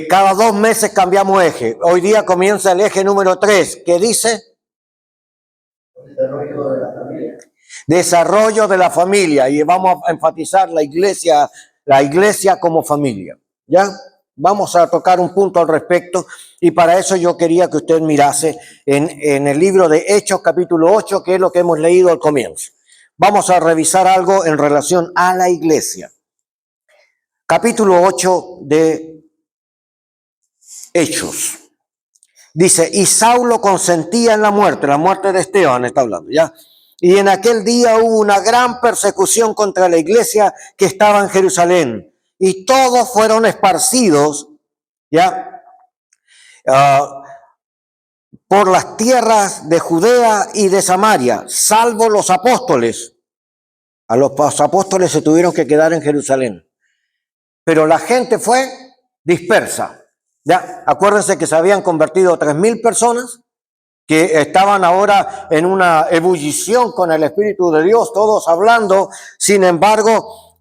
Cada 2 meses cambiamos eje. Hoy día comienza el eje número 3, que dice Desarrollo de la familia. desarrollo de la familia. Y vamos a enfatizar la iglesia como familia. ¿Ya? Vamos a tocar un punto al respecto. Y para eso yo quería que usted mirase en el libro de Hechos capítulo 8, que es lo que hemos leído al comienzo. Vamos a revisar algo en relación a la iglesia. Capítulo 8 de Hechos. Dice, y Saulo consentía en la muerte de Esteban, está hablando, ¿ya? Y en aquel día hubo una gran persecución contra la iglesia que estaba en Jerusalén. Y todos fueron esparcidos, ¿ya? Por las tierras de Judea y de Samaria, salvo los apóstoles. A los apóstoles se tuvieron que quedar en Jerusalén. Pero la gente fue dispersa. Ya, acuérdense que se habían convertido 3,000 personas que estaban ahora en una ebullición con el Espíritu de Dios, todos hablando. Sin embargo,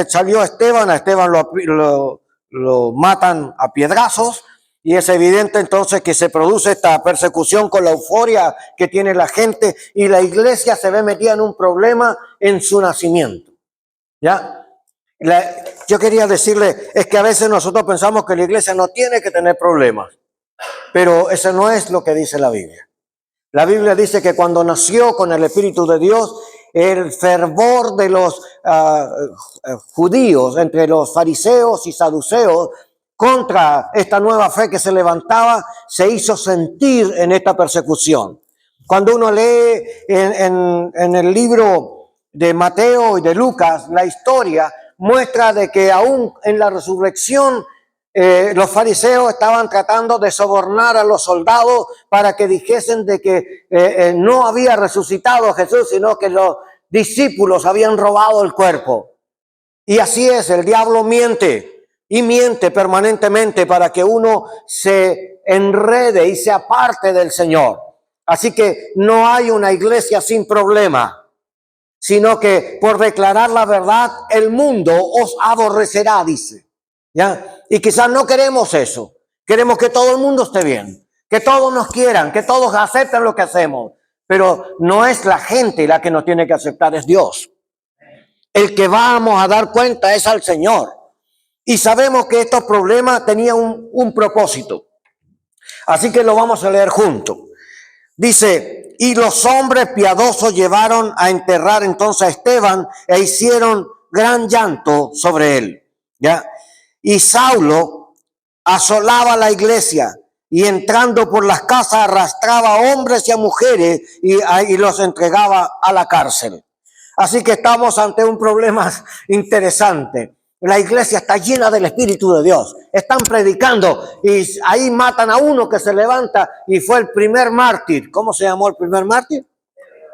salió Esteban, a Esteban lo matan a piedrazos, y es evidente entonces que se produce esta persecución con la euforia que tiene la gente, y la iglesia se ve metida en un problema en su nacimiento. ¿Ya? Yo quería decirle, es que a veces nosotros pensamos que la iglesia no tiene que tener problemas, pero eso no es lo que dice la Biblia. La Biblia dice que cuando nació con el Espíritu de Dios, el fervor de los judíos, entre los fariseos y saduceos, contra esta nueva fe que se levantaba, se hizo sentir en esta persecución. Cuando uno lee en el libro de Mateo y de Lucas, la historia muestra de que aún en la resurrección los fariseos estaban tratando de sobornar a los soldados para que dijesen de que no había resucitado Jesús, sino que los discípulos habían robado el cuerpo. Y así es, el diablo miente y miente permanentemente para que uno se enrede y se aparte del Señor. Así que no hay una iglesia sin problema, sino que por declarar la verdad el mundo os aborrecerá, dice. ¿Ya? Y quizás no queremos eso. Queremos que todo el mundo esté bien, que todos nos quieran, que todos acepten lo que hacemos. Pero no es la gente la que nos tiene que aceptar, es Dios. El que vamos a dar cuenta es al Señor. Y sabemos que estos problemas tenían un propósito. Así que lo vamos a leer juntos. Dice, y los hombres piadosos llevaron a enterrar entonces a Esteban e hicieron gran llanto sobre él. ¿Ya? Y Saulo asolaba la iglesia y entrando por las casas arrastraba a hombres y a mujeres y los entregaba a la cárcel. Así que estamos ante un problema interesante. La iglesia está llena del Espíritu de Dios. Están predicando y ahí matan a uno que se levanta y fue el primer mártir. ¿Cómo se llamó el primer mártir?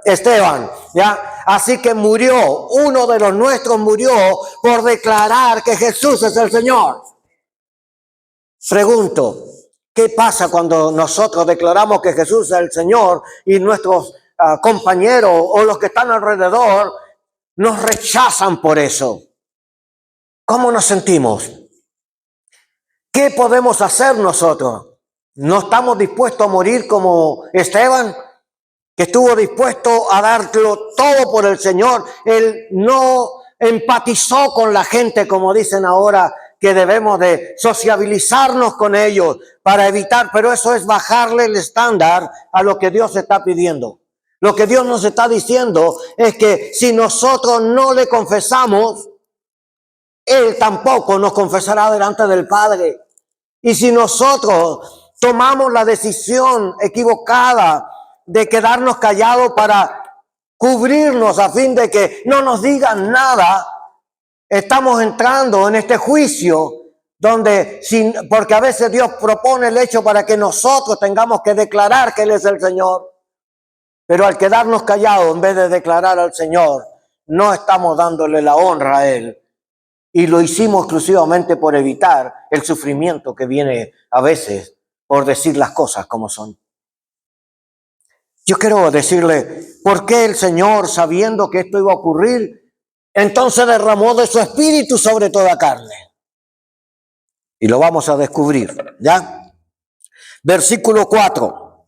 Esteban, ¿ya? Así que murió, uno de los nuestros murió por declarar que Jesús es el Señor. Pregunto, ¿qué pasa cuando nosotros declaramos que Jesús es el Señor y nuestros compañeros o los que están alrededor nos rechazan por eso? ¿Cómo nos sentimos? ¿Qué podemos hacer nosotros? ¿No estamos dispuestos a morir como Esteban, que estuvo dispuesto a darlo todo por el Señor? Él no empatizó con la gente, como dicen ahora, que debemos de sociabilizarnos con ellos para evitar, pero eso es bajarle el estándar a lo que Dios está pidiendo. Lo que Dios nos está diciendo es que si nosotros no le confesamos, Él tampoco nos confesará delante del Padre. Y si nosotros tomamos la decisión equivocada de quedarnos callados para cubrirnos a fin de que no nos digan nada, estamos entrando en este juicio donde, porque a veces Dios propone el hecho para que nosotros tengamos que declarar que Él es el Señor. Pero al quedarnos callados, en vez de declarar al Señor, no estamos dándole la honra a Él. Y lo hicimos exclusivamente por evitar el sufrimiento que viene a veces por decir las cosas como son. Yo quiero decirle, ¿por qué el Señor, sabiendo que esto iba a ocurrir, entonces derramó de su espíritu sobre toda carne? Y lo vamos a descubrir, ¿ya? Versículo 4.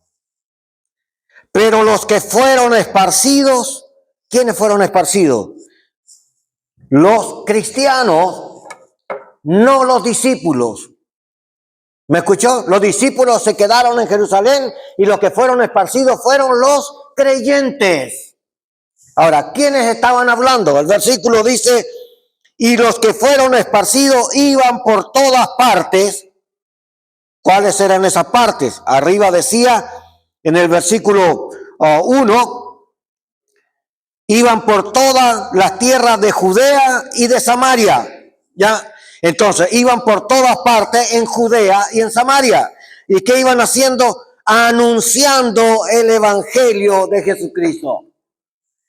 Pero los que fueron esparcidos, ¿quiénes fueron esparcidos? Los cristianos, no los discípulos. ¿Me escuchó? Los discípulos se quedaron en Jerusalén y los que fueron esparcidos fueron los creyentes. Ahora, ¿quiénes estaban hablando? El versículo dice, y los que fueron esparcidos iban por todas partes. ¿Cuáles eran esas partes? Arriba decía, en el versículo 1, iban por todas las tierras de Judea y de Samaria. ¿Ya? Entonces, iban por todas partes en Judea y en Samaria. ¿Y qué iban haciendo? Anunciando el evangelio de Jesucristo.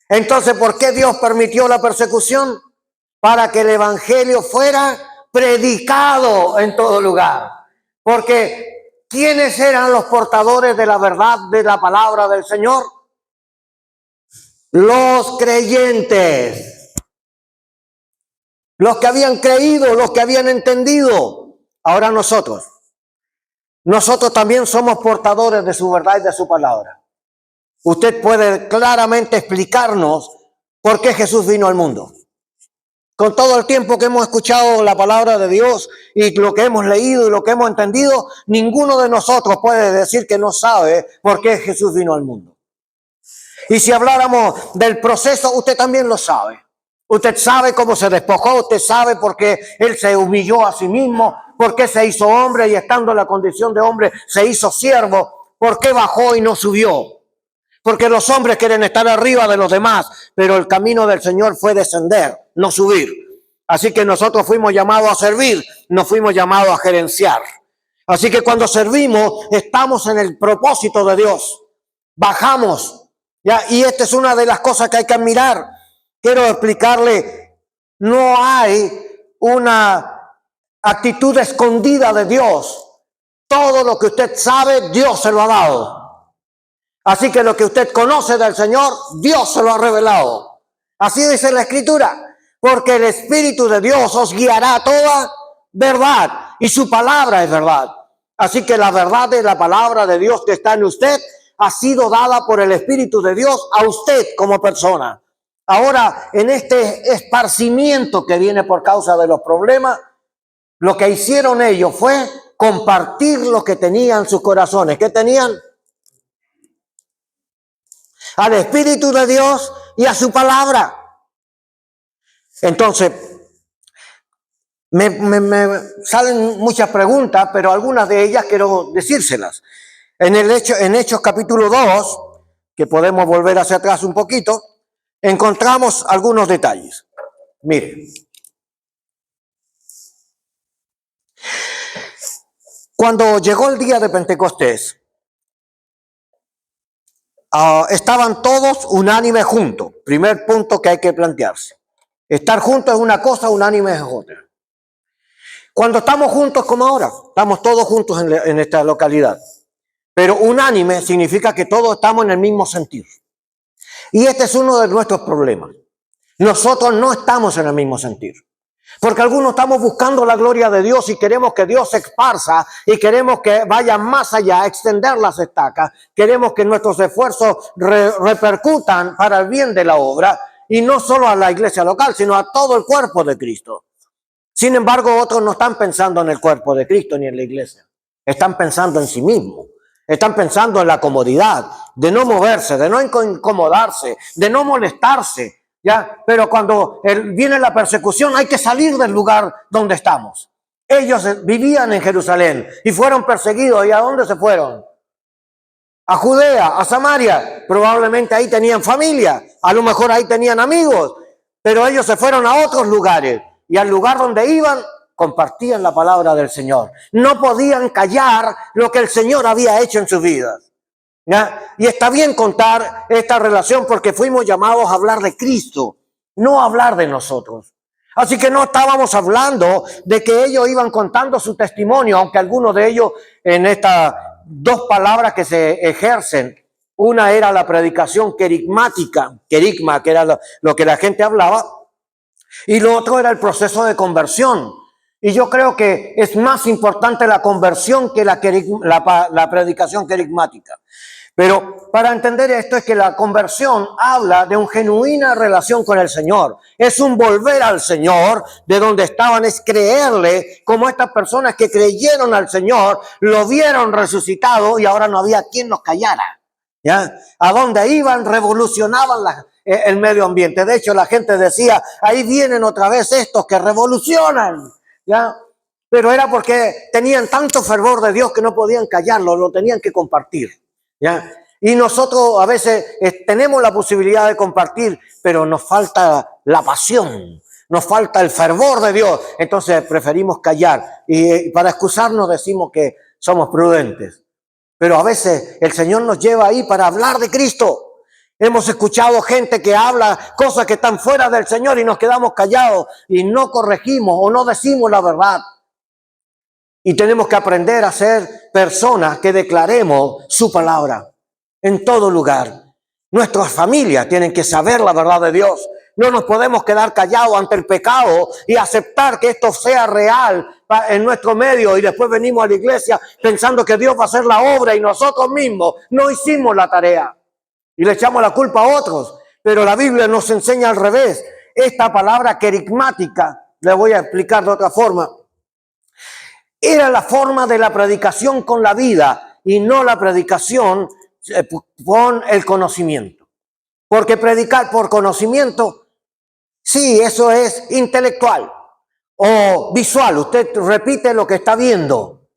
Entonces, ¿por qué Dios permitió la persecución? Para que el evangelio fuera predicado en todo lugar. Porque, ¿quiénes eran los portadores de la verdad de la palabra del Señor? Los creyentes. Los que habían creído, los que habían entendido. Ahora nosotros también somos portadores de su verdad y de su palabra. Usted puede claramente explicarnos por qué Jesús vino al mundo. Con todo el tiempo que hemos escuchado la palabra de Dios y lo que hemos leído y lo que hemos entendido, ninguno de nosotros puede decir que no sabe por qué Jesús vino al mundo. Y si habláramos del proceso, usted también lo sabe. Usted sabe cómo se despojó, usted sabe por qué Él se humilló a sí mismo, por qué se hizo hombre y estando en la condición de hombre se hizo siervo, por qué bajó y no subió. Porque los hombres quieren estar arriba de los demás, pero el camino del Señor fue descender, no subir. Así que nosotros fuimos llamados a servir, no fuimos llamados a gerenciar. Así que cuando servimos, estamos en el propósito de Dios. Bajamos, ¿ya? Y esta es una de las cosas que hay que admirar. Quiero explicarle, no hay una actitud escondida de Dios. Todo lo que usted sabe, Dios se lo ha dado. Así que lo que usted conoce del Señor, Dios se lo ha revelado. Así dice la Escritura. Porque el Espíritu de Dios os guiará a toda verdad. Y su palabra es verdad. Así que la verdad de la palabra de Dios que está en usted ha sido dada por el Espíritu de Dios a usted como persona. Ahora, en este esparcimiento que viene por causa de los problemas, lo que hicieron ellos fue compartir lo que tenían en sus corazones. ¿Qué tenían? Al Espíritu de Dios y a su palabra. Entonces, me salen muchas preguntas, pero algunas de ellas quiero decírselas. En Hechos capítulo 2, que podemos volver hacia atrás un poquito, encontramos algunos detalles. Mire. Cuando llegó el día de Pentecostés, estaban todos unánimes juntos. Primer punto que hay que plantearse. Estar juntos es una cosa, unánime es otra. Cuando estamos juntos como ahora, estamos todos juntos en esta localidad. Pero unánime significa que todos estamos en el mismo sentir. Y este es uno de nuestros problemas. Nosotros no estamos en el mismo sentir. Porque algunos estamos buscando la gloria de Dios y queremos que Dios se esparza y queremos que vaya más allá, extender las estacas. Queremos que nuestros esfuerzos repercutan para el bien de la obra y no solo a la iglesia local, sino a todo el cuerpo de Cristo. Sin embargo, otros no están pensando en el cuerpo de Cristo ni en la iglesia. Están pensando en sí mismos. Están pensando en la comodidad, de no moverse, de no incomodarse, de no molestarse, ¿ya? Pero cuando viene la persecución hay que salir del lugar donde estamos. Ellos vivían en Jerusalén y fueron perseguidos. ¿Y a dónde se fueron? A Judea, a Samaria. Probablemente ahí tenían familia, a lo mejor ahí tenían amigos, pero ellos se fueron a otros lugares y al lugar donde iban compartían la palabra del Señor. No podían callar lo que el Señor había hecho en sus vidas. ¿Ya? Y está bien contar esta relación porque fuimos llamados a hablar de Cristo, no a hablar de nosotros. Así que no estábamos hablando de que ellos iban contando su testimonio, aunque algunos de ellos en estas dos palabras que se ejercen, una era la predicación querigmática, querigma, que era lo que la gente hablaba, y lo otro era el proceso de conversión. Y yo creo que es más importante la conversión que la predicación querigmática. Pero para entender esto es que la conversión habla de una genuina relación con el Señor. Es un volver al Señor de donde estaban, es creerle, como estas personas que creyeron al Señor, lo vieron resucitado y ahora no había quien los callara. ¿Ya? A donde iban revolucionaban el medio ambiente. De hecho, la gente decía, ahí vienen otra vez estos que revolucionan. ¿Ya? Pero era porque tenían tanto fervor de Dios que no podían callarlo, lo tenían que compartir. ¿Ya? Y nosotros a veces tenemos la posibilidad de compartir, pero nos falta la pasión, nos falta el fervor de Dios. Entonces preferimos callar y para excusarnos decimos que somos prudentes. Pero a veces el Señor nos lleva ahí para hablar de Cristo. Hemos escuchado gente que habla cosas que están fuera del Señor y nos quedamos callados y no corregimos o no decimos la verdad. Y tenemos que aprender a ser personas que declaremos su palabra en todo lugar. Nuestras familias tienen que saber la verdad de Dios. No nos podemos quedar callados ante el pecado y aceptar que esto sea real en nuestro medio y después venimos a la iglesia pensando que Dios va a hacer la obra y nosotros mismos no hicimos la tarea y le echamos la culpa a otros. Pero la Biblia nos enseña al revés. Esta palabra querigmática, le voy a explicar de otra forma, era la forma de la predicación con la vida y no la predicación con el conocimiento. Porque predicar por conocimiento, sí, eso es intelectual o visual. Usted repite lo que está viendo.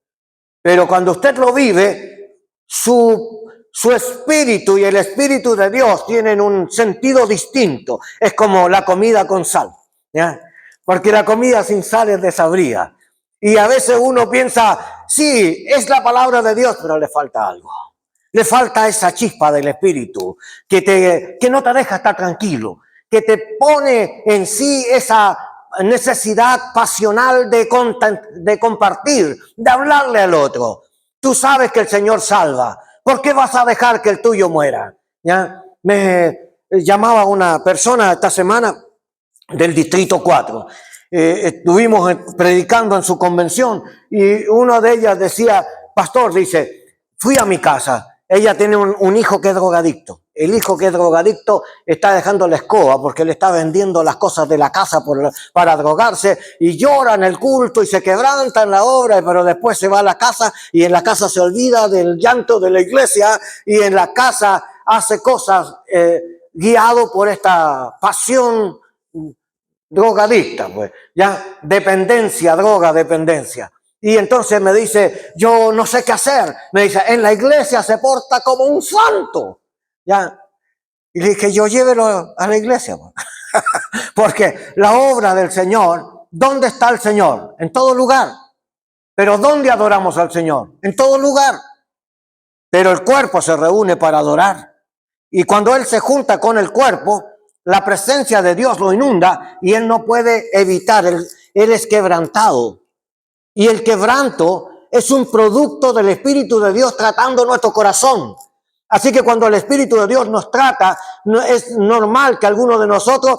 Pero cuando usted lo vive, su espíritu y el espíritu de Dios tienen un sentido distinto. Es como la comida con sal, ¿ya? Porque la comida sin sal es desabrida. Y a veces uno piensa, sí, es la palabra de Dios, pero le falta algo. Le falta esa chispa del Espíritu que no te deja estar tranquilo, que te pone en sí esa necesidad pasional de compartir, de hablarle al otro. Tú sabes que el Señor salva. ¿Por qué vas a dejar que el tuyo muera? ¿Ya? Me llamaba una persona esta semana del Distrito 4. Estuvimos predicando en su convención y una de ellas decía, pastor, dice, fui a mi casa. Ella tiene un hijo que es drogadicto. El hijo que es drogadicto está dejando la escoba porque le está vendiendo las cosas de la casa para drogarse y llora en el culto y se quebranta en la obra, pero después se va a la casa y en la casa se olvida del llanto de la iglesia y en la casa hace cosas guiado por esta pasión drogadicta, pues, ya, dependencia, droga, dependencia. Y entonces me dice, yo no sé qué hacer. Me dice, en la iglesia se porta como un santo, ya. Y le dije, yo llévelo a la iglesia, pues. Porque la obra del Señor, ¿dónde está el Señor? En todo lugar. Pero ¿dónde adoramos al Señor? En todo lugar. Pero el cuerpo se reúne para adorar. Y cuando Él se junta con el cuerpo, la presencia de Dios lo inunda y Él no puede evitar, Él es quebrantado. Y el quebranto es un producto del Espíritu de Dios tratando nuestro corazón. Así que cuando el Espíritu de Dios nos trata, no es normal que alguno de nosotros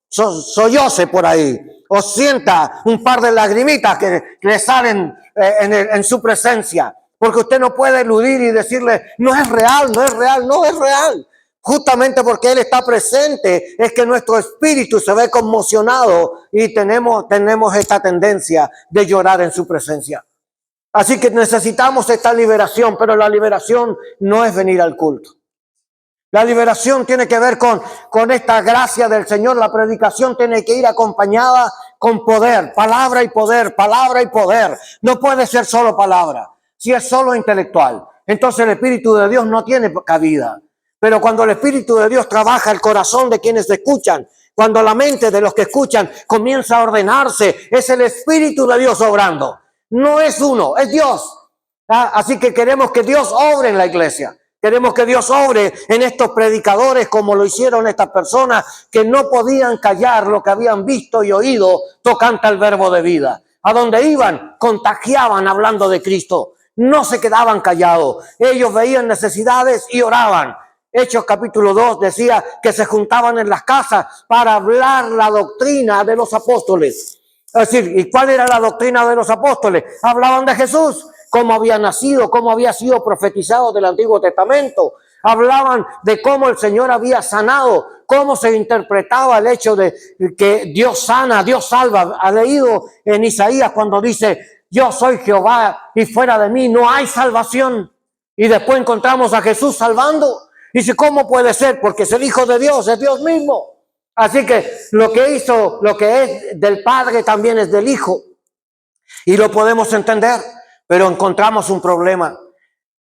solloce por ahí o sienta un par de lagrimitas que le salen en su presencia. Porque usted no puede eludir y decirle, no es real, no es real, no es real. Justamente porque Él está presente es que nuestro espíritu se ve conmocionado y tenemos esta tendencia de llorar en su presencia. Así que necesitamos esta liberación, pero la liberación no es venir al culto. La liberación tiene que ver con esta gracia del Señor. La predicación tiene que ir acompañada con poder, palabra y poder, palabra y poder. No puede ser solo palabra, si es solo intelectual. Entonces el Espíritu de Dios no tiene cabida. Pero cuando el Espíritu de Dios trabaja el corazón de quienes escuchan, cuando la mente de los que escuchan comienza a ordenarse, es el Espíritu de Dios obrando. No es uno, es Dios. Así que queremos que Dios obre en la iglesia. Queremos que Dios obre en estos predicadores como lo hicieron estas personas que no podían callar lo que habían visto y oído tocante al verbo de vida. A donde iban, contagiaban hablando de Cristo. No se quedaban callados. Ellos veían necesidades y oraban. Hechos capítulo 2 decía que se juntaban en las casas para hablar la doctrina de los apóstoles. Es decir, ¿y cuál era la doctrina de los apóstoles? Hablaban de Jesús, cómo había nacido, cómo había sido profetizado del Antiguo Testamento. Hablaban de cómo el Señor había sanado, cómo se interpretaba el hecho de que Dios sana, Dios salva. Ha leído en Isaías cuando dice, yo soy Jehová y fuera de mí no hay salvación. Y después encontramos a Jesús salvando. Dice, ¿cómo puede ser? Porque es el Hijo de Dios, es Dios mismo. Así que lo que hizo, lo que es del Padre también es del Hijo. Y lo podemos entender, pero encontramos un problema.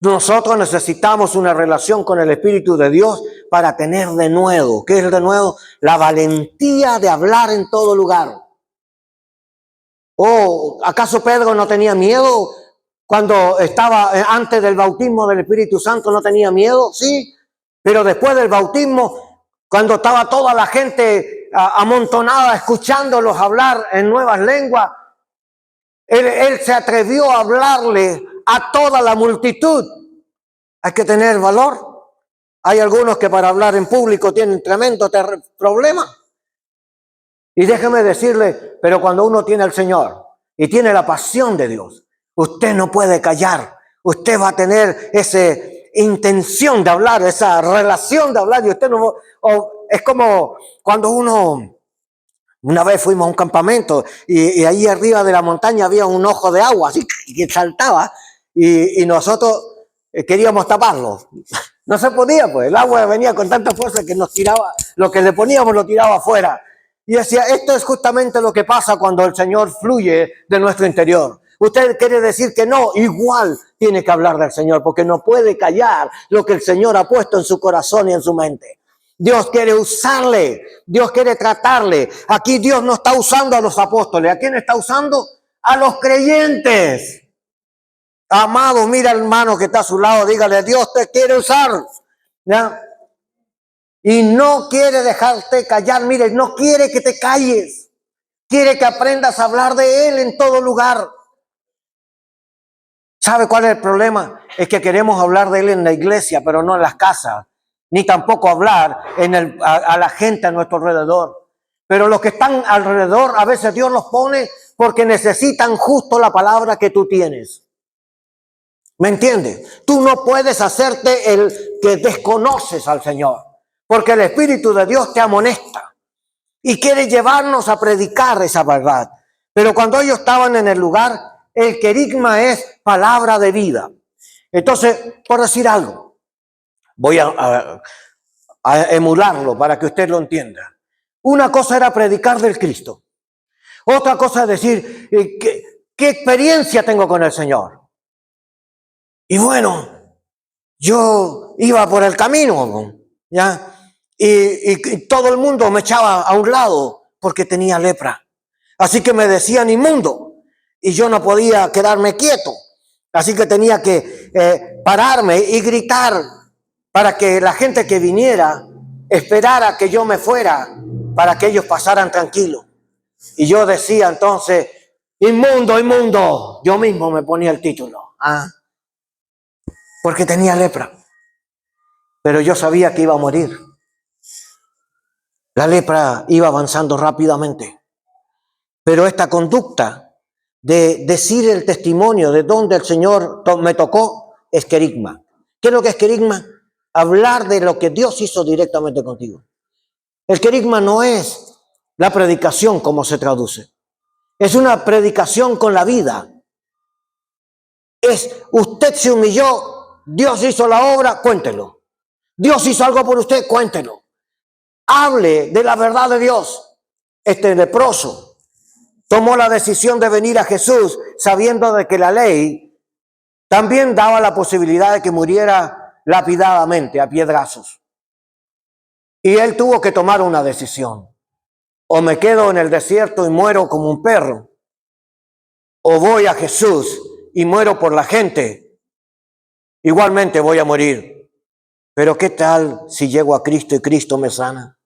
Nosotros necesitamos una relación con el Espíritu de Dios para tener de nuevo, ¿qué es de nuevo? La valentía de hablar en todo lugar. ¿O acaso Pedro no tenía miedo cuando estaba antes del bautismo del Espíritu Santo? ¿No tenía miedo? Sí, pero después del bautismo, cuando estaba toda la gente amontonada escuchándolos hablar en nuevas lenguas, él se atrevió a hablarle a toda la multitud. Hay que tener valor. Hay algunos que para hablar en público tienen tremendo problema. Y déjeme decirle, pero cuando uno tiene al Señor y tiene la pasión de Dios, usted no puede callar. Usted va a tener esa intención de hablar, esa relación de hablar. Y usted no, es como cuando una vez fuimos a un campamento y ahí arriba de la montaña había un ojo de agua así que saltaba y nosotros queríamos taparlo. No se podía, pues el agua venía con tanta fuerza que nos tiraba, lo que le poníamos lo tiraba afuera. Y decía, esto es justamente lo que pasa cuando el Señor fluye de nuestro interior. Usted quiere decir que no, igual tiene que hablar del Señor, porque no puede callar lo que el Señor ha puesto en su corazón y en su mente. Dios quiere usarle, Dios quiere tratarle. Aquí Dios no está usando a los apóstoles. ¿A quién está usando? A los creyentes. Amado, mira al hermano que está a su lado, dígale, Dios te quiere usar. ¿Ya? Y no quiere dejarte callar, mire, no quiere que te calles. Quiere que aprendas a hablar de Él en todo lugar. ¿Sabe cuál es el problema? Es que queremos hablar de Él en la iglesia, pero no en las casas. Ni tampoco hablar a la gente a nuestro alrededor. Pero los que están alrededor, a veces Dios los pone porque necesitan justo la palabra que tú tienes. ¿Me entiendes? Tú no puedes hacerte el que desconoces al Señor, porque el Espíritu de Dios te amonesta y quiere llevarnos a predicar esa verdad. Pero cuando ellos estaban en el lugar, el querigma es palabra de vida. Entonces, por decir algo, voy a emularlo para que usted lo entienda. Una cosa era predicar del Cristo. Otra cosa es decir, ¿qué experiencia tengo con el Señor? Y bueno, yo iba por el camino, ¿ya? Y todo el mundo me echaba a un lado porque tenía lepra. Así que me decían inmundo y yo no podía quedarme quieto. Así que tenía que pararme y gritar para que la gente que viniera esperara que yo me fuera para que ellos pasaran tranquilos. Y yo decía entonces, inmundo, inmundo. Yo mismo me ponía el título, porque tenía lepra. Pero yo sabía que iba a morir. La lepra iba avanzando rápidamente. Pero esta conducta de decir el testimonio de donde el Señor me tocó es querigma. ¿Qué es lo que es querigma? Hablar de lo que Dios hizo directamente contigo. El querigma no es la predicación como se traduce. Es una predicación con la vida. Es usted se humilló, Dios hizo la obra, cuéntelo. Dios hizo algo por usted, cuéntelo. Hable de la verdad de Dios. Este leproso tomó la decisión de venir a Jesús sabiendo de que la ley también daba la posibilidad de que muriera lapidadamente a piedrazos. Y él tuvo que tomar una decisión. O me quedo en el desierto y muero como un perro, o voy a Jesús y muero por la gente. Igualmente voy a morir. Pero ¿qué tal si llego a Cristo y Cristo me sana?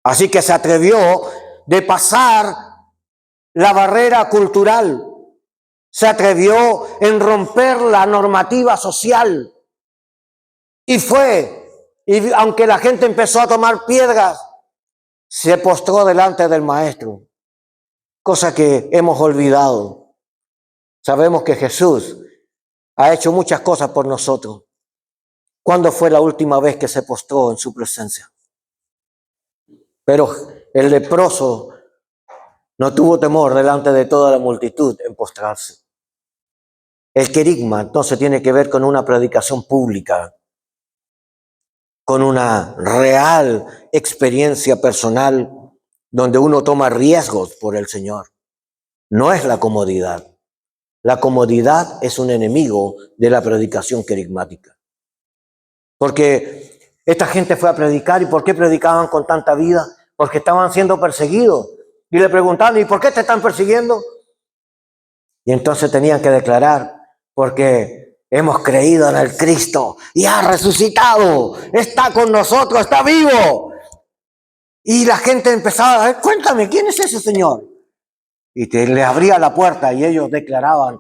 Así que se atrevió de pasar la barrera cultural. Se atrevió en romper la normativa social. Y fue, y aunque la gente empezó a tomar piedras, se postró delante del maestro. cosa que hemos olvidado. Sabemos que Jesús ha hecho muchas cosas por nosotros. ¿Cuándo fue la última vez que se postró en su presencia? Pero el leproso no tuvo temor delante de toda la multitud en postrarse. El querigma entonces tiene que ver con una predicación pública, con una real experiencia personal donde uno toma riesgos por el Señor. No es la comodidad. La comodidad es un enemigo de la predicación querigmática. Porque esta gente fue a predicar, ¿y por qué predicaban con tanta vida? Porque estaban siendo perseguidos. Y le preguntaban, ¿y por qué te están persiguiendo? Y entonces tenían que declarar, porque hemos creído en el Cristo y ha resucitado, está con nosotros, está vivo. Y la gente empezaba a ver, cuéntame, ¿quién es ese Señor? Y le abría la puerta y ellos declaraban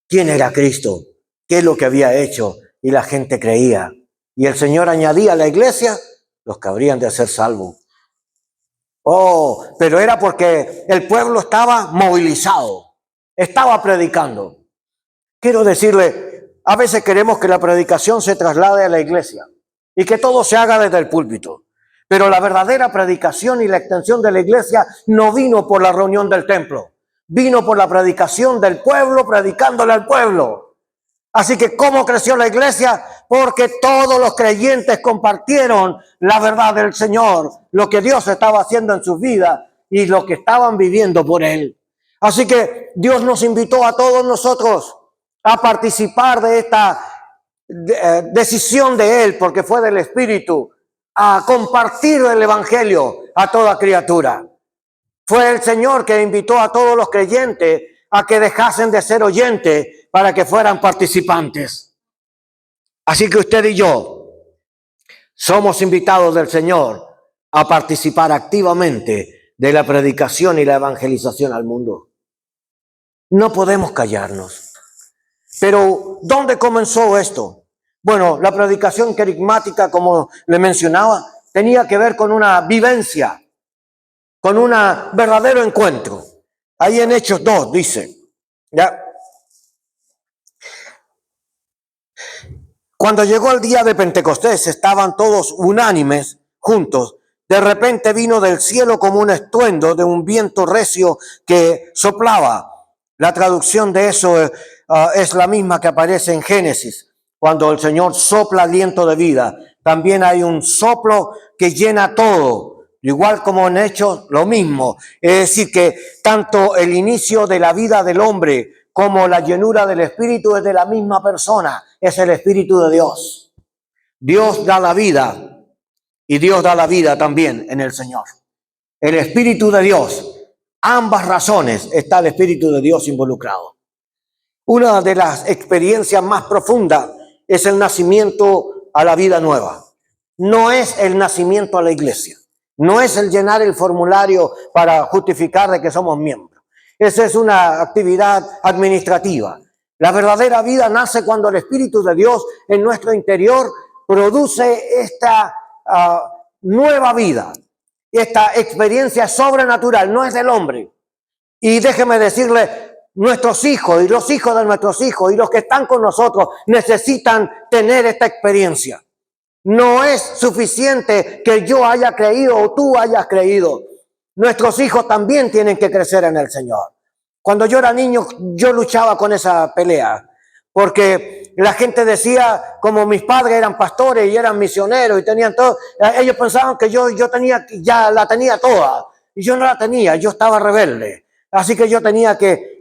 quién era Cristo, qué es lo que había hecho, y la gente creía. Y el Señor añadía a la iglesia los que habrían de ser salvos. Oh, pero era porque el pueblo estaba movilizado, estaba predicando. Quiero decirle, a veces queremos que la predicación se traslade a la iglesia y que todo se haga desde el púlpito. Pero la verdadera predicación y la extensión de la iglesia no vino por la reunión del templo, vino por la predicación del pueblo, predicándole al pueblo. Así que, ¿cómo creció la iglesia? Porque todos los creyentes compartieron la verdad del Señor, lo que Dios estaba haciendo en sus vidas y lo que estaban viviendo por Él. Así que Dios nos invitó a todos nosotros a participar de esta decisión de Él, porque fue del Espíritu, a compartir el Evangelio a toda criatura. Fue el Señor que invitó a todos los creyentes a que dejasen de ser oyentes para que fueran participantes. Así que usted y yo somos invitados del Señor a participar activamente de la predicación y la evangelización al mundo. No podemos callarnos. Pero, ¿dónde comenzó esto? Bueno, la predicación querigmática, como le mencionaba, tenía que ver con una vivencia, con un verdadero encuentro. Ahí en Hechos 2 dice, ¿ya? Cuando llegó el día de Pentecostés, estaban todos unánimes, juntos. De repente vino del cielo como un estruendo de un viento recio que soplaba. La traducción de eso es la misma que aparece en Génesis, cuando el Señor sopla aliento de vida. También hay un soplo que llena todo. Igual como en Hechos, lo mismo. Es decir, que tanto el inicio de la vida del hombre como la llenura del Espíritu es de la misma persona, es el Espíritu de Dios. Dios da la vida y Dios da la vida también en el Señor. El Espíritu de Dios, ambas razones está el Espíritu de Dios involucrado. Una de las experiencias más profundas es el nacimiento a la vida nueva. No es el nacimiento a la iglesia. No es el llenar el formulario para justificar de que somos miembros. Esa es una actividad administrativa. La verdadera vida nace cuando el Espíritu de Dios en nuestro interior produce esta nueva vida. Esta experiencia sobrenatural, no es del hombre. Y déjeme decirle, nuestros hijos y los hijos de nuestros hijos y los que están con nosotros necesitan tener esta experiencia. No es suficiente que yo haya creído o tú hayas creído. Nuestros hijos también tienen que crecer en el Señor. Cuando yo era niño, yo luchaba con esa pelea, porque la gente decía, como mis padres eran pastores y eran misioneros y tenían todo, ellos pensaban que yo ya la tenía toda, y yo no la tenía, yo estaba rebelde. Así que yo tenía que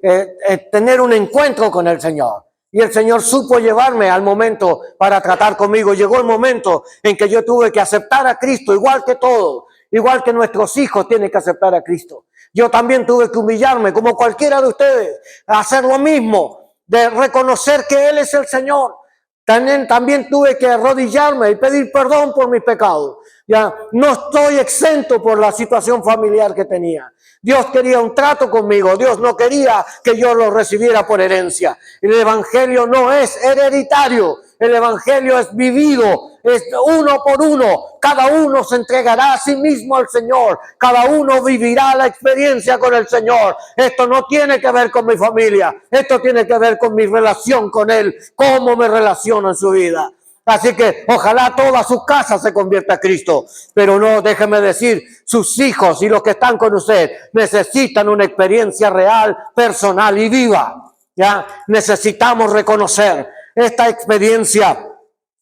tener un encuentro con el Señor. Y el Señor supo llevarme al momento para tratar conmigo. Llegó el momento en que yo tuve que aceptar a Cristo, igual que todos, igual que nuestros hijos tienen que aceptar a Cristo. Yo también tuve que humillarme, como cualquiera de ustedes, a hacer lo mismo, de reconocer que Él es el Señor. También tuve que arrodillarme y pedir perdón por mis pecados. Ya no estoy exento por la situación familiar que tenía. Dios quería un trato conmigo. Dios no quería que yo lo recibiera por herencia. El evangelio no es hereditario. El evangelio es vivido, es uno por uno. Cada uno se entregará a sí mismo al Señor. Cada uno vivirá la experiencia con el Señor. Esto no tiene que ver con mi familia. Esto tiene que ver con mi relación con Él. Cómo me relaciono en su vida. Así que ojalá toda su casa se convierta a Cristo. Pero no, déjeme decir, sus hijos y los que están con usted necesitan una experiencia real, personal y viva. ¿Ya? Necesitamos reconocer esta experiencia.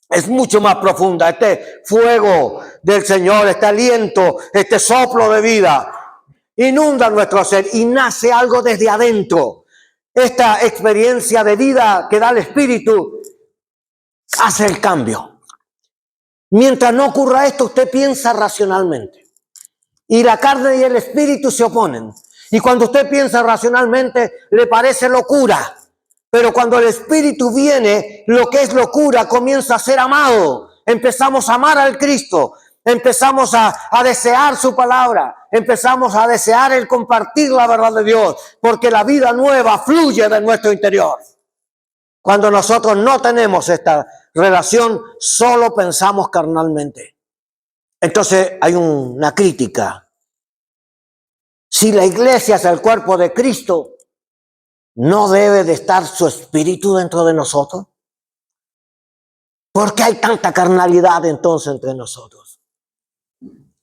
Es mucho más profunda. Este fuego del Señor, este aliento, este soplo de vida inunda nuestro ser y nace algo desde adentro. Esta experiencia de vida que da el Espíritu hace el cambio. Mientras no ocurra esto, usted piensa racionalmente. Y la carne y el espíritu se oponen. Y cuando usted piensa racionalmente, le parece locura. Pero cuando el espíritu viene, lo que es locura comienza a ser amado. Empezamos a amar al Cristo. Empezamos a desear su palabra. Empezamos a desear el compartir la verdad de Dios. Porque la vida nueva fluye de nuestro interior. Cuando nosotros no tenemos esta relación, solo pensamos carnalmente. Entonces hay una crítica. Si la iglesia es el cuerpo de Cristo, ¿no debe de estar su espíritu dentro de nosotros? ¿Por qué hay tanta carnalidad entonces entre nosotros?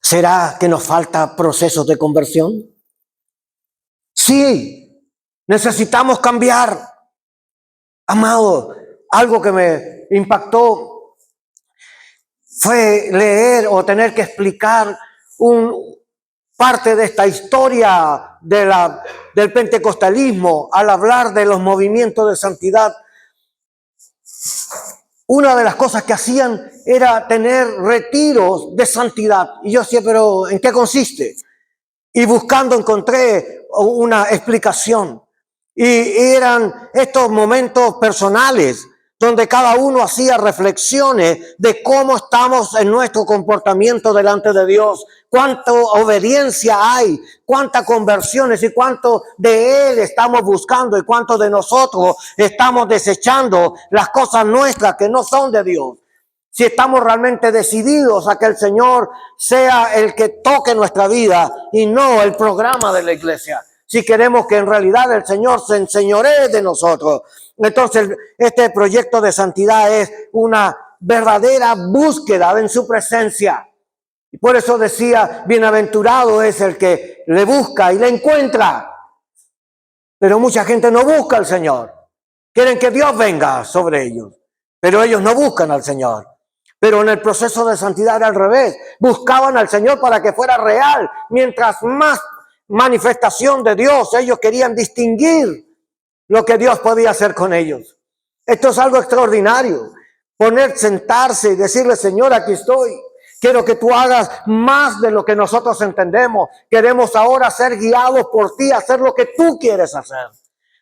¿Será que nos falta procesos de conversión? Sí, necesitamos cambiar. Amado, algo que me impactó fue leer o tener que explicar parte de esta historia del pentecostalismo al hablar de los movimientos de santidad. Una de las cosas que hacían era tener retiros de santidad. Y yo decía, pero ¿en qué consiste? Y buscando encontré una explicación. Y eran estos momentos personales donde cada uno hacía reflexiones de cómo estamos en nuestro comportamiento delante de Dios, cuánta obediencia hay, cuántas conversiones y cuánto de Él estamos buscando y cuánto de nosotros estamos desechando las cosas nuestras que no son de Dios. Si estamos realmente decididos a que el Señor sea el que toque nuestra vida y no el programa de la iglesia. Si queremos que en realidad el Señor se enseñoree de nosotros. Entonces, este proyecto de santidad es una verdadera búsqueda en su presencia. Y por eso decía, bienaventurado es el que le busca y le encuentra. Pero mucha gente no busca al Señor. Quieren que Dios venga sobre ellos. Pero ellos no buscan al Señor. Pero en el proceso de santidad era al revés. Buscaban al Señor para que fuera real. Mientras más manifestación de Dios, ellos querían distinguir lo que Dios podía hacer con ellos. Esto es algo extraordinario. Sentarse y decirle, Señor, aquí estoy. Quiero que tú hagas más de lo que nosotros entendemos. Queremos ahora ser guiados por ti, hacer lo que tú quieres hacer.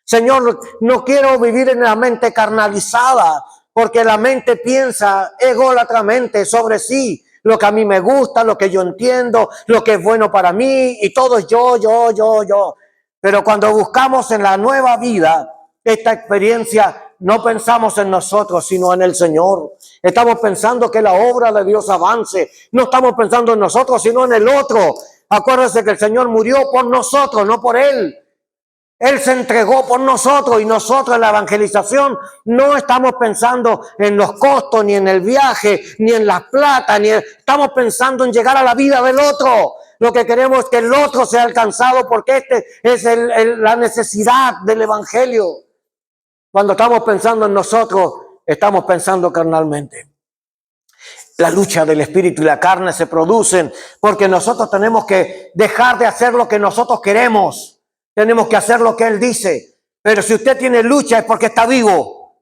Señor, no quiero vivir en la mente carnalizada, porque la mente piensa ególatramente sobre sí. Lo que a mí me gusta, lo que yo entiendo, lo que es bueno para mí, y todo es yo. Pero cuando buscamos en la nueva vida esta experiencia, no pensamos en nosotros, sino en el Señor. Estamos pensando que la obra de Dios avance. No estamos pensando en nosotros, sino en el otro. Acuérdense que el Señor murió por nosotros, no por Él. Él se entregó por nosotros y nosotros en la evangelización no estamos pensando en los costos, ni en el viaje, ni en la plata, estamos pensando en llegar a la vida del otro. Lo que queremos es que el otro sea alcanzado porque este es la necesidad del evangelio. Cuando estamos pensando en nosotros, estamos pensando carnalmente. La lucha del espíritu y la carne se producen porque nosotros tenemos que dejar de hacer lo que nosotros queremos. Tenemos que hacer lo que Él dice. Pero si usted tiene lucha es porque está vivo.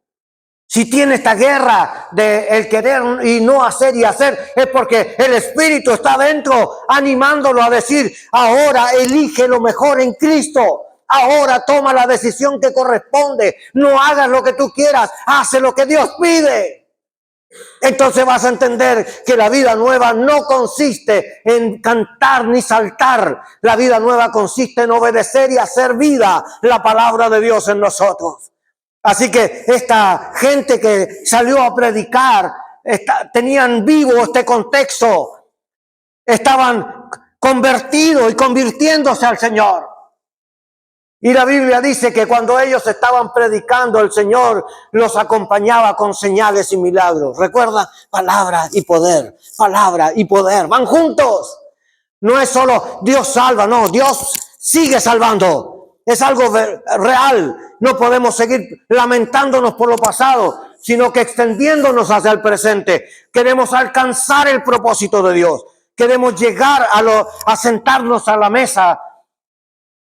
Si tiene esta guerra de el querer y no hacer y hacer, es porque el Espíritu está dentro animándolo a decir, ahora elige lo mejor en Cristo. Ahora toma la decisión que corresponde. No hagas lo que tú quieras, hace lo que Dios pide. Entonces vas a entender que la vida nueva no consiste en cantar ni saltar. La vida nueva consiste en obedecer y hacer vida la palabra de Dios en nosotros. Así que esta gente que salió a predicar, tenían vivo este contexto, estaban convertidos y convirtiéndose al Señor. Y la Biblia dice que cuando ellos estaban predicando, el Señor los acompañaba con señales y milagros. Recuerda, palabra y poder, van juntos. No es solo Dios salva, no, Dios sigue salvando. Es algo real. No podemos seguir lamentándonos por lo pasado, sino que extendiéndonos hacia el presente. Queremos alcanzar el propósito de Dios. Queremos llegar a sentarnos a la mesa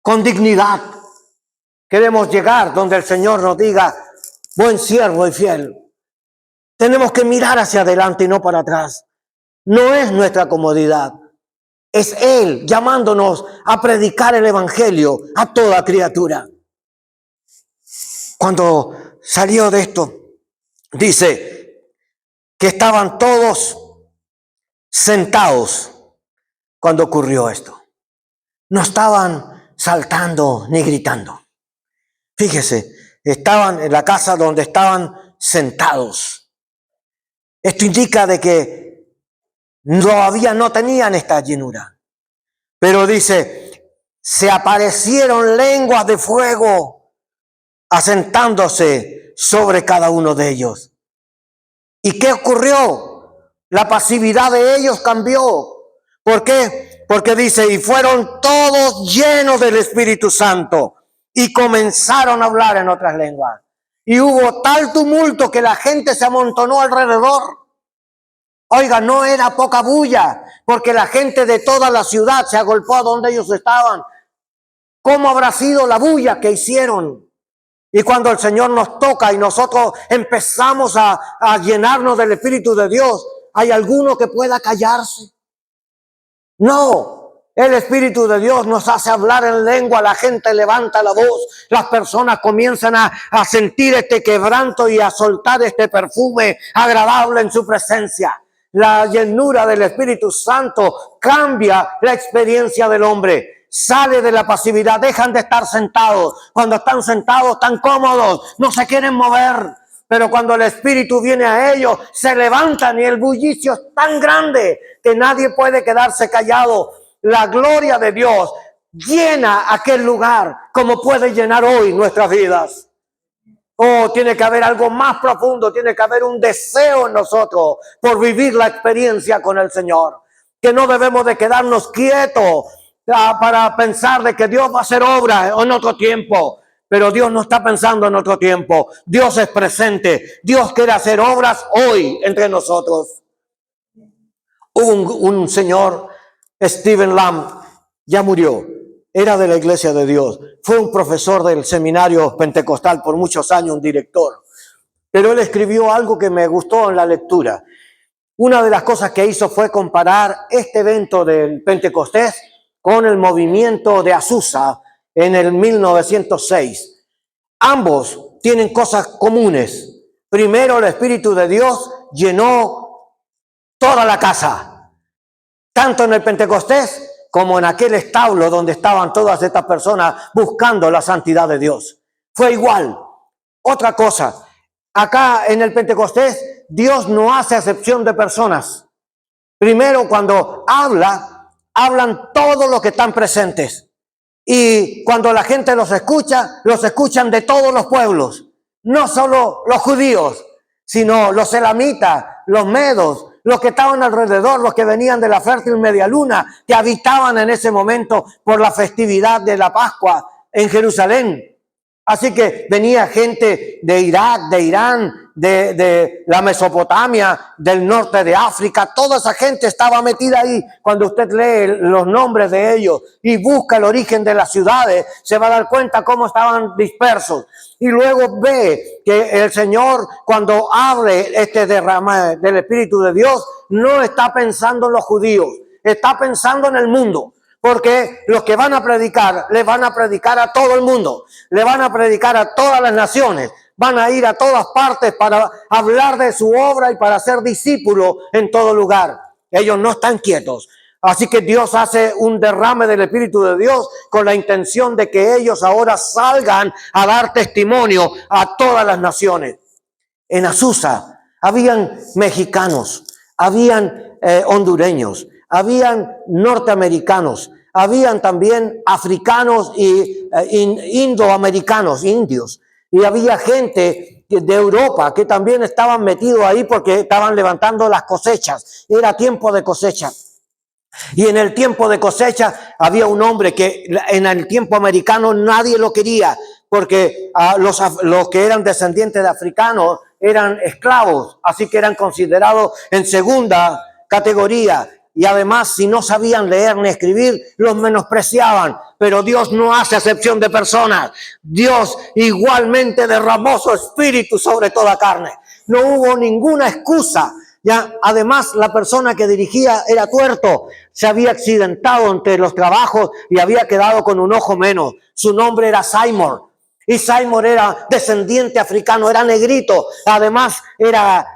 con dignidad. Queremos llegar donde el Señor nos diga, buen siervo y fiel. Tenemos que mirar hacia adelante y no para atrás. No es nuestra comodidad. Es Él llamándonos a predicar el evangelio a toda criatura. Cuando salió de esto, dice que estaban todos sentados cuando ocurrió esto. No estaban saltando ni gritando. Fíjese, estaban en la casa donde estaban sentados. Esto indica de que todavía no tenían esta llenura. Pero dice, se aparecieron lenguas de fuego asentándose sobre cada uno de ellos. ¿Y qué ocurrió? La pasividad de ellos cambió. ¿Por qué? Porque dice, y fueron todos llenos del Espíritu Santo y comenzaron a hablar en otras lenguas. Y hubo tal tumulto que la gente se amontonó alrededor. Oiga, no era poca bulla, porque la gente de toda la ciudad se agolpó a donde ellos estaban. ¿Cómo habrá sido la bulla que hicieron? Y cuando el Señor nos toca y nosotros empezamos a llenarnos del Espíritu de Dios, ¿hay alguno que pueda callarse? No. El Espíritu de Dios nos hace hablar en lengua, la gente levanta la voz, las personas comienzan a sentir este quebranto y a soltar este perfume agradable en su presencia. La llenura del Espíritu Santo cambia la experiencia del hombre. Sale de la pasividad, dejan de estar sentados. Cuando están sentados, están cómodos, no se quieren mover. Pero cuando el Espíritu viene a ellos, se levantan y el bullicio es tan grande que nadie puede quedarse callado. La gloria de Dios llena aquel lugar como puede llenar hoy nuestras vidas. Oh, tiene que haber algo más profundo, tiene que haber un deseo en nosotros por vivir la experiencia con el Señor. Que no debemos de quedarnos quietos para pensar de que Dios va a hacer obra en otro tiempo. Pero Dios no está pensando en otro tiempo. Dios es presente. Dios quiere hacer obras hoy entre nosotros. Hubo un señor, Stephen Lamb, ya murió. Era de la Iglesia de Dios. Fue un profesor del seminario pentecostal por muchos años, un director. Pero él escribió algo que me gustó en la lectura. Una de las cosas que hizo fue comparar este evento del Pentecostés con el movimiento de Azusa en el 1906. Ambos tienen cosas comunes. Primero, el Espíritu de Dios llenó toda la casa, tanto en el Pentecostés como en aquel establo donde estaban todas estas personas buscando la santidad de Dios. Fue igual. Otra cosa, acá en el Pentecostés, Dios no hace acepción de personas. Primero, cuando hablan todos los que están presentes. Y cuando la gente los escuchan de todos los pueblos. No solo los judíos, sino los elamitas, los medos, los que estaban alrededor, los que venían de la fértil media luna, que habitaban en ese momento por la festividad de la Pascua en Jerusalén. Así que venía gente de Irak, de Irán, de la Mesopotamia, del norte de África. Toda esa gente estaba metida ahí. Cuando usted lee los nombres de ellos y busca el origen de las ciudades, se va a dar cuenta cómo estaban dispersos. Y luego ve que el Señor, cuando abre este derrame del Espíritu de Dios, no está pensando en los judíos, está pensando en el mundo. Porque los que van a predicar, le van a predicar a todo el mundo, le van a predicar a todas las naciones, van a ir a todas partes para hablar de su obra y para ser discípulos en todo lugar. Ellos no están quietos. Así que Dios hace un derrame del Espíritu de Dios con la intención de que ellos ahora salgan a dar testimonio a todas las naciones. En Azusa habían mexicanos, habían hondureños, habían norteamericanos, habían también africanos y indoamericanos, indios. Y había gente de Europa que también estaban metidos ahí porque estaban levantando las cosechas. Era tiempo de cosecha. Y en el tiempo de cosecha había un hombre que en el tiempo americano nadie lo quería porque los que eran descendientes de africanos eran esclavos, así que eran considerados en segunda categoría. Y además, si no sabían leer ni escribir, los menospreciaban. Pero Dios no hace acepción de personas. Dios igualmente derramó su espíritu sobre toda carne. No hubo ninguna excusa. Ya, además, la persona que dirigía era tuerto. Se había accidentado entre los trabajos y había quedado con un ojo menos. Su nombre era Seymour. Y Seymour era descendiente africano, era negrito. Además, era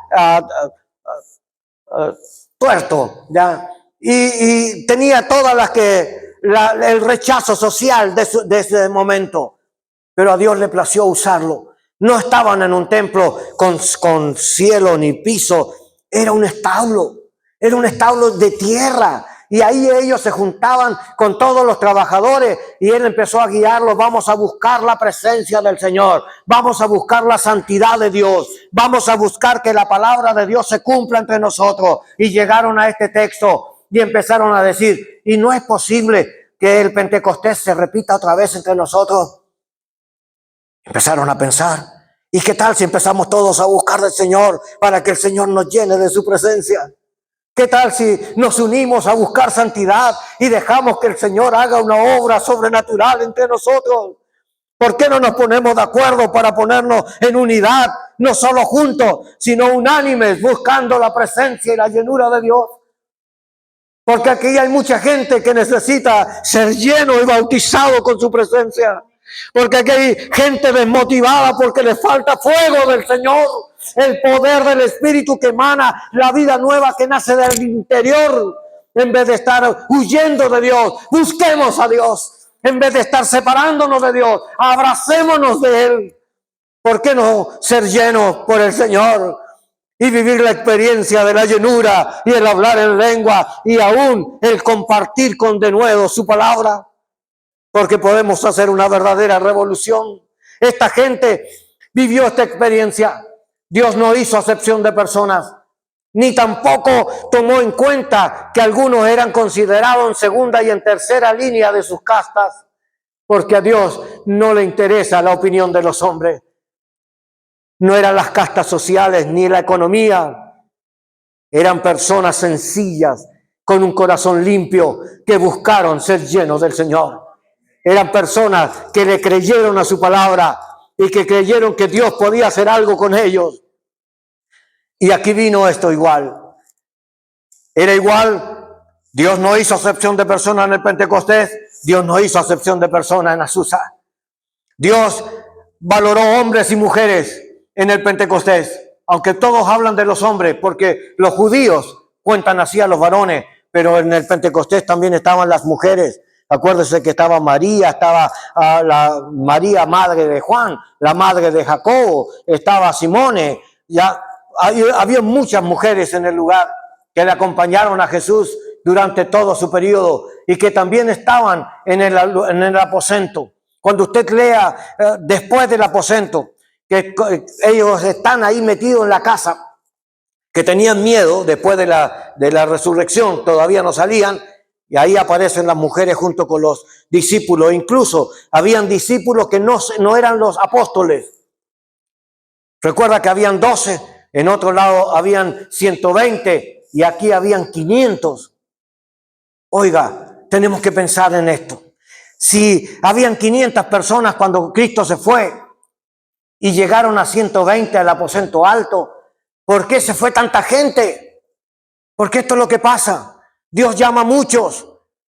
tuerto, ¿ya? Y tenía todas el rechazo social de ese momento. Pero a Dios le plació usarlo. No estaban en un templo con cielo ni piso. Era un establo de tierra. Y ahí ellos se juntaban con todos los trabajadores y él empezó a guiarlos. Vamos a buscar la presencia del Señor. Vamos a buscar la santidad de Dios. Vamos a buscar que la palabra de Dios se cumpla entre nosotros. Y llegaron a este texto y empezaron a decir, y no es posible que el Pentecostés se repita otra vez entre nosotros. Empezaron a pensar, ¿y qué tal si empezamos todos a buscar del Señor para que el Señor nos llene de su presencia? ¿Qué tal si nos unimos a buscar santidad y dejamos que el Señor haga una obra sobrenatural entre nosotros? ¿Por qué no nos ponemos de acuerdo para ponernos en unidad, no solo juntos, sino unánimes, buscando la presencia y la llenura de Dios? Porque aquí hay mucha gente que necesita ser lleno y bautizado con su presencia. Porque aquí hay gente desmotivada porque le falta fuego del Señor. El poder del Espíritu que emana la vida nueva que nace del interior. En vez de estar huyendo de Dios, busquemos a Dios. En vez de estar separándonos de Dios, abracémonos de Él. ¿Por qué no ser llenos por el Señor? Y vivir la experiencia de la llenura y el hablar en lengua y aún el compartir con denuedo su palabra. Porque podemos hacer una verdadera revolución. Esta gente vivió esta experiencia. Dios no hizo acepción de personas, ni tampoco tomó en cuenta que algunos eran considerados en segunda y en tercera línea de sus castas, porque a Dios no le interesa la opinión de los hombres. No eran las castas sociales ni la economía. Eran personas sencillas, con un corazón limpio, que buscaron ser llenos del Señor. Eran personas que le creyeron a su palabra y que creyeron que Dios podía hacer algo con ellos. Y aquí vino esto igual. Era igual. Dios no hizo acepción de personas en el Pentecostés. Dios no hizo acepción de personas en Azusa. Dios valoró hombres y mujeres en el Pentecostés. Aunque todos hablan de los hombres, porque los judíos cuentan así a los varones, pero en el Pentecostés también estaban las mujeres. Acuérdense que estaba María, estaba la María, madre de Juan, la madre de Jacobo, estaba Simone. Ya había muchas mujeres en el lugar que le acompañaron a Jesús durante todo su periodo y que también estaban en el aposento. Cuando usted lea después del aposento, que ellos están ahí metidos en la casa, que tenían miedo después de la resurrección, todavía no salían. Y ahí aparecen las mujeres junto con los discípulos. Incluso habían discípulos que no eran los apóstoles. Recuerda que habían 12, en otro lado habían 120 y aquí habían 500. Oiga, tenemos que pensar en esto. Si habían 500 personas cuando Cristo se fue y llegaron a 120 al aposento alto, ¿por qué se fue tanta gente? Porque esto es lo que pasa. Dios llama a muchos,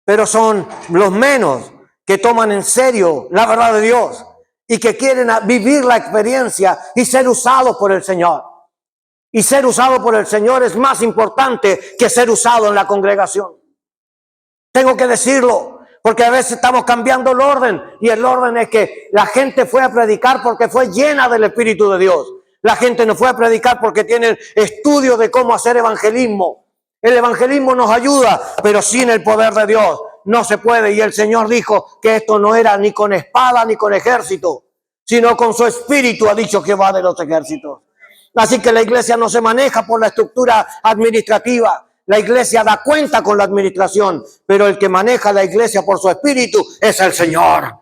pero son los menos que toman en serio la verdad de Dios y que quieren vivir la experiencia y ser usados por el Señor. Y ser usado por el Señor es más importante que ser usado en la congregación. Tengo que decirlo, porque a veces estamos cambiando el orden, y el orden es que la gente fue a predicar porque fue llena del Espíritu de Dios. La gente no fue a predicar porque tiene estudio de cómo hacer evangelismo. El evangelismo nos ayuda, pero sin el poder de Dios no se puede. Y el Señor dijo que esto no era ni con espada ni con ejército, sino con su Espíritu, ha dicho Jehová de los ejércitos. Así que la iglesia no se maneja por la estructura administrativa. La iglesia da cuenta con la administración, pero el que maneja la iglesia por su Espíritu es el Señor.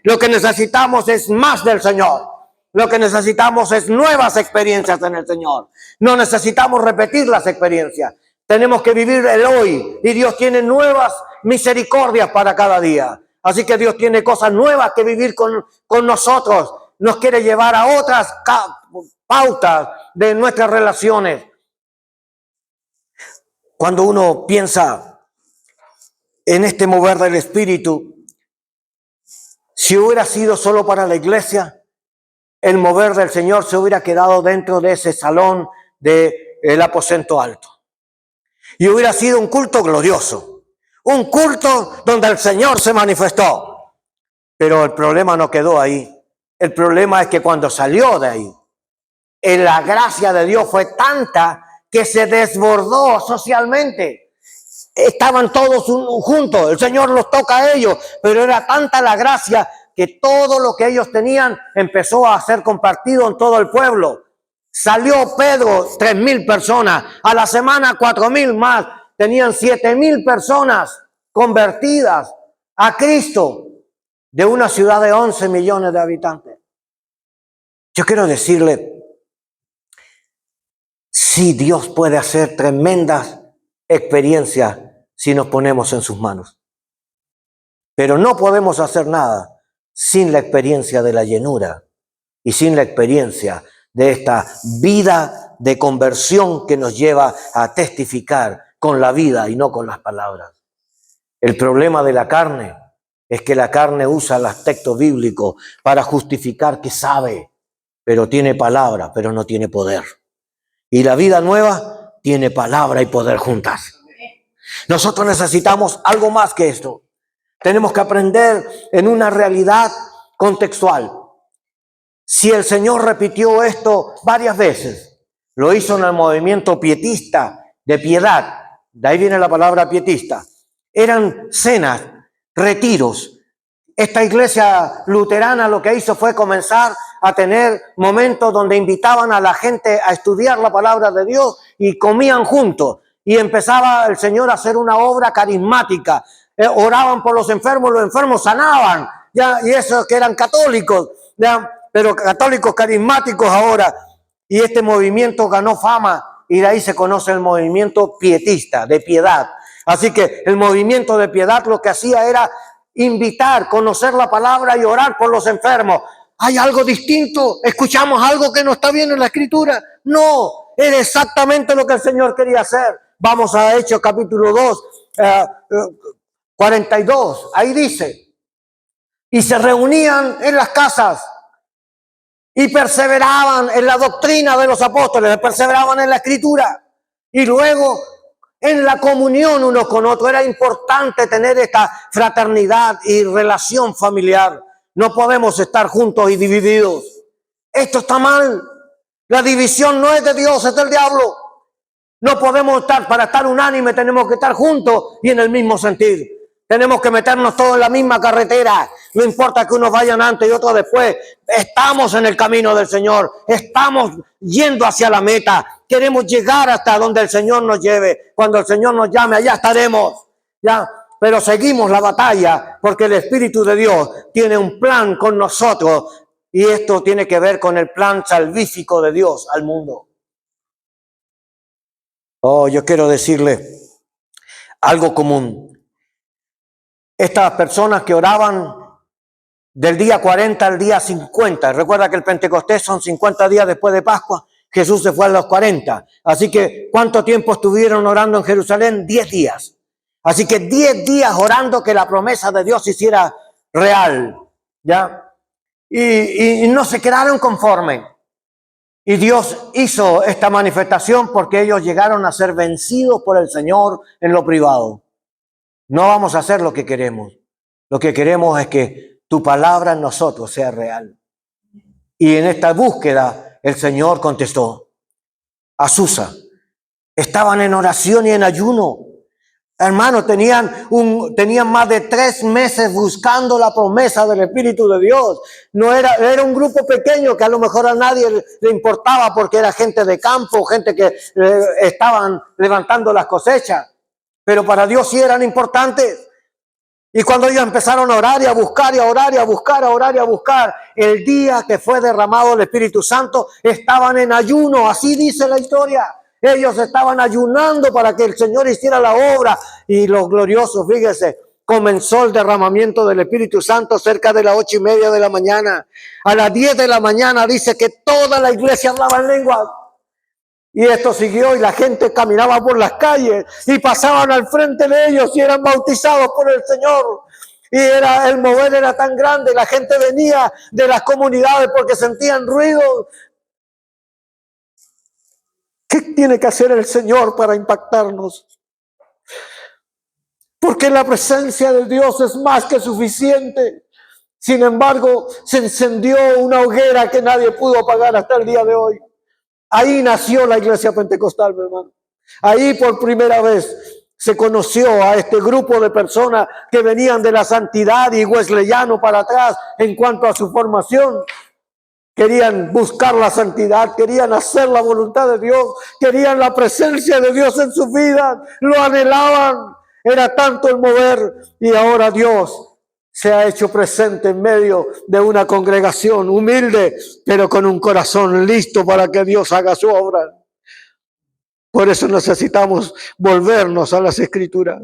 Lo que necesitamos es más del Señor. Lo que necesitamos es nuevas experiencias en el Señor. No necesitamos repetir las experiencias. Tenemos que vivir el hoy, y Dios tiene nuevas misericordias para cada día. Así que Dios tiene cosas nuevas que vivir con nosotros. Nos quiere llevar a otras pautas de nuestras relaciones. Cuando uno piensa en este mover del Espíritu, si hubiera sido solo para la iglesia, el mover del Señor se hubiera quedado dentro de ese salón del aposento alto. Y hubiera sido un culto glorioso, un culto donde el Señor se manifestó. Pero el problema no quedó ahí. El problema es que cuando salió de ahí, la gracia de Dios fue tanta que se desbordó socialmente. Estaban todos juntos, el Señor los toca a ellos, pero era tanta la gracia que todo lo que ellos tenían empezó a ser compartido en todo el pueblo. Salió Pedro, 3,000 personas, a la semana 4,000 más, tenían 7,000 personas convertidas a Cristo de una ciudad de 11 millones de habitantes. Yo quiero decirle, sí, Dios puede hacer tremendas experiencias si nos ponemos en sus manos. Pero no podemos hacer nada sin la experiencia de la llenura y sin la experiencia de esta vida de conversión que nos lleva a testificar con la vida y no con las palabras. El problema de la carne es que la carne usa los textos bíblicos para justificar que sabe, pero tiene palabra, pero no tiene poder. Y la vida nueva tiene palabra y poder juntas. Nosotros necesitamos algo más que esto. Tenemos que aprender en una realidad contextual. Si el Señor repitió esto varias veces, lo hizo en el movimiento pietista de piedad, de ahí viene la palabra pietista. Eran cenas, retiros. Esta iglesia luterana lo que hizo fue comenzar a tener momentos donde invitaban a la gente a estudiar la palabra de Dios y comían juntos. Y empezaba el Señor a hacer una obra carismática. Oraban por los enfermos sanaban. ¿Ya? Y esos que eran católicos, ¿ya? Pero católicos carismáticos ahora. Y este movimiento ganó fama y de ahí se conoce el movimiento pietista, de piedad. Así que el movimiento de piedad lo que hacía era invitar, conocer la palabra y orar por los enfermos. ¿Hay algo distinto? ¿Escuchamos algo que no está bien en la Escritura? No, era exactamente lo que el Señor quería hacer. Vamos a Hechos capítulo 2, 42. Ahí dice, y se reunían en las casas y perseveraban en la doctrina de los apóstoles, perseveraban en la Escritura y luego en la comunión unos con otros. Era importante tener esta fraternidad y relación familiar. No podemos estar juntos y divididos. Esto está mal. La división no es de Dios, es del diablo. No podemos estar, para estar unánime, tenemos que estar juntos y en el mismo sentir. Tenemos que meternos todos en la misma carretera. No importa que unos vayan antes y otros después. Estamos en el camino del Señor. Estamos yendo hacia la meta. Queremos llegar hasta donde el Señor nos lleve. Cuando el Señor nos llame, allá estaremos. ¿Ya? Pero seguimos la batalla porque el Espíritu de Dios tiene un plan con nosotros. Y esto tiene que ver con el plan salvífico de Dios al mundo. Oh, yo quiero decirle algo común. Estas personas que oraban del día 40 al día 50, recuerda que el Pentecostés son 50 días después de Pascua, Jesús se fue a los 40. Así que, ¿cuánto tiempo estuvieron orando en Jerusalén? 10 días. Así que 10 días orando que la promesa de Dios se hiciera real, ¿ya? Y no se quedaron conformes. Y Dios hizo esta manifestación porque ellos llegaron a ser vencidos por el Señor en lo privado. No vamos a hacer lo que queremos. Lo que queremos es que tu palabra en nosotros sea real. Y en esta búsqueda el Señor contestó. Azusa, estaban en oración y en ayuno. Hermanos, tenían más de 3 meses buscando la promesa del Espíritu de Dios. No era un grupo pequeño que a lo mejor a nadie le importaba porque era gente de campo, gente que estaban levantando las cosechas. Pero para Dios sí eran importantes. Y cuando ellos empezaron a orar y a buscar y a orar y a buscar, a orar y a buscar, el día que fue derramado el Espíritu Santo, estaban en ayuno, así dice la historia. Ellos estaban ayunando para que el Señor hiciera la obra. Y lo glorioso, fíjese, comenzó el derramamiento del Espíritu Santo cerca de las 8:30 de la mañana. A las 10 de la mañana dice que toda la iglesia hablaba en lenguas. Y esto siguió y la gente caminaba por las calles y pasaban al frente de ellos y eran bautizados por el Señor. Y el mover era tan grande, la gente venía de las comunidades porque sentían ruido. ¿Qué tiene que hacer el Señor para impactarnos? Porque la presencia de Dios es más que suficiente. Sin embargo, se encendió una hoguera que nadie pudo apagar hasta el día de hoy. Ahí nació la iglesia pentecostal, mi hermano. Ahí por primera vez se conoció a este grupo de personas que venían de la santidad y wesleyano para atrás en cuanto a su formación. Querían buscar la santidad, querían hacer la voluntad de Dios, querían la presencia de Dios en sus vidas, lo anhelaban. Era tanto el mover y ahora Dios se ha hecho presente en medio de una congregación humilde, pero con un corazón listo para que Dios haga su obra. Por eso necesitamos volvernos a las Escrituras.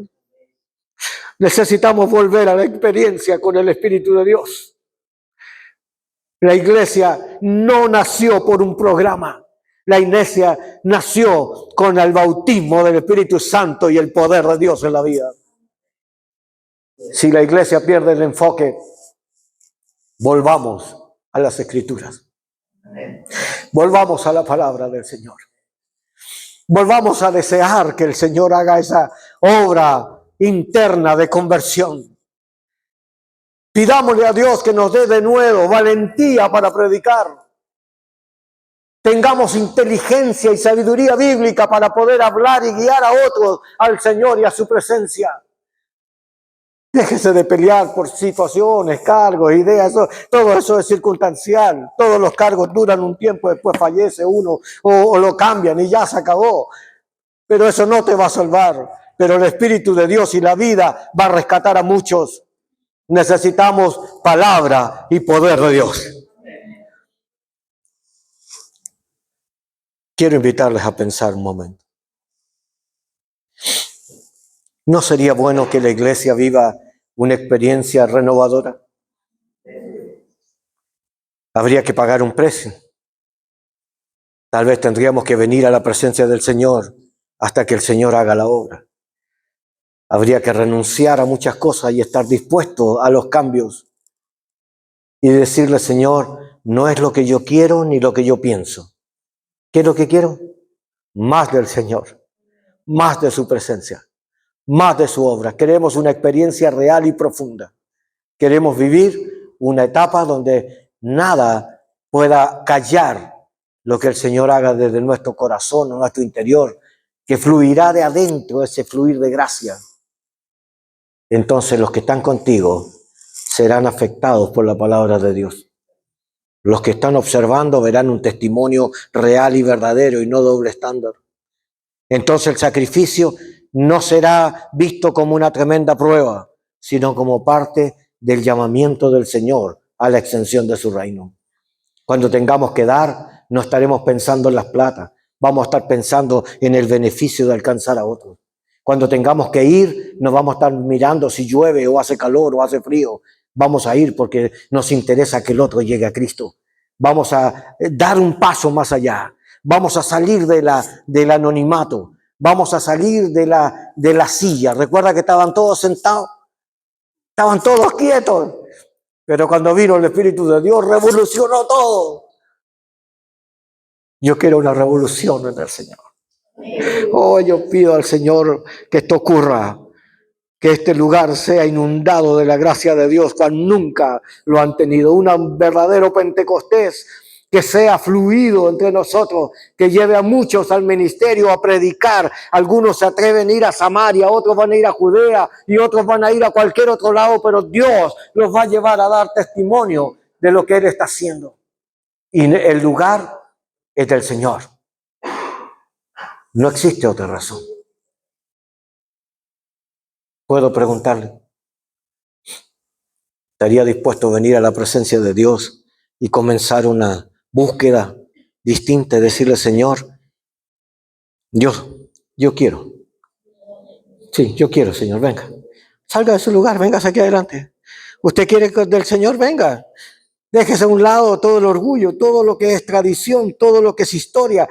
Necesitamos volver a la experiencia con el Espíritu de Dios. La iglesia no nació por un programa. La iglesia nació con el bautismo del Espíritu Santo y el poder de Dios en la vida. Si la iglesia pierde el enfoque, volvamos a las Escrituras. Volvamos a la palabra del Señor. Volvamos a desear que el Señor haga esa obra interna de conversión. Pidámosle a Dios que nos dé de nuevo valentía para predicar. Tengamos inteligencia y sabiduría bíblica para poder hablar y guiar a otros al Señor y a su presencia. Déjese de pelear por situaciones, cargos, ideas, todo eso es circunstancial. Todos los cargos duran un tiempo, después fallece uno o lo cambian y ya se acabó. Pero eso no te va a salvar. Pero el Espíritu de Dios y la vida va a rescatar a muchos. Necesitamos palabra y poder de Dios. Quiero invitarles a pensar un momento. ¿No sería bueno que la iglesia viva una experiencia renovadora? Habría que pagar un precio. Tal vez tendríamos que venir a la presencia del Señor hasta que el Señor haga la obra. Habría que renunciar a muchas cosas y estar dispuesto a los cambios. Y decirle, Señor, no es lo que yo quiero ni lo que yo pienso. ¿Qué es lo que quiero? Más del Señor, más de su presencia, más de su obra. Queremos una experiencia real y profunda. Queremos vivir una etapa donde nada pueda callar lo que el Señor haga desde nuestro corazón, nuestro interior, que fluirá de adentro ese fluir de gracia. Entonces los que están contigo serán afectados por la palabra de Dios. Los que están observando verán un testimonio real y verdadero y no doble estándar. Entonces el sacrificio no será visto como una tremenda prueba, sino como parte del llamamiento del Señor a la extensión de su reino. Cuando tengamos que dar, no estaremos pensando en las plata, vamos a estar pensando en el beneficio de alcanzar a otros. Cuando tengamos que ir, no vamos a estar mirando si llueve o hace calor o hace frío. Vamos a ir porque nos interesa que el otro llegue a Cristo. Vamos a dar un paso más allá. Vamos a salir del anonimato. Vamos a salir de la silla. Recuerda que estaban todos sentados. Estaban todos quietos. Pero cuando vino el Espíritu de Dios, revolucionó todo. Yo quiero una revolución en el Señor. Oh, yo pido al Señor que esto ocurra. que este lugar sea inundado de la gracia de Dios cual nunca lo han tenido. Un verdadero Pentecostés que sea fluido entre nosotros, que lleve a muchos al ministerio a predicar. Algunos se atreven a ir a Samaria, otros van a ir a Judea y otros van a ir a cualquier otro lado, pero Dios los va a llevar a dar testimonio de lo que Él está haciendo. Y el lugar es del Señor. No existe otra razón. Puedo preguntarle, ¿estaría dispuesto a venir a la presencia de Dios y comenzar una búsqueda distinta y decirle, Señor, yo quiero. Sí, yo quiero, Señor, venga. Salga de su lugar, venga aquí adelante. ¿Usted quiere del Señor? Venga. Déjese a un lado todo el orgullo, todo lo que es tradición, todo lo que es historia.